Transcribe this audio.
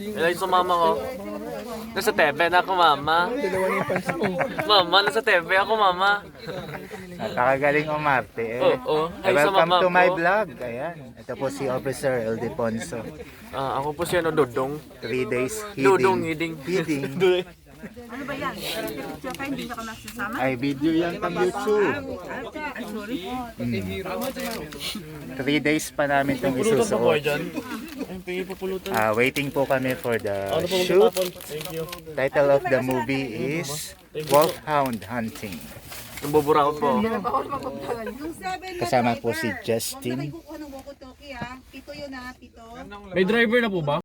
Ilay sa mama ko. Nasa tebe na ako, mama. Mama, nasa tebe ako, mama. Napakagaling umarte eh. Oo. Hi sa Welcome mama to my ko. vlog. Ayan. Ito po si Officer Ildefonso. Ako po si Dodong. 3 days Dodong, heeding. hiding. Heeding. Ano ba yan? Picture ka, hindi ka nasasama? Ay, video yan pang YouTube. Ay, sorry. 3 days pa namin itong isusuot. dyan. Ay, pingi papulutan. Waiting po kami for the Ano po shoot. magtatapon? Thank you. Title of the movie is Wolfhound Hunting. Nabubura ko po. Yung 7 Kasama po si Justin. kukuha ng walkie-talkie ha. Pito yun ha, pito. May driver na po ba?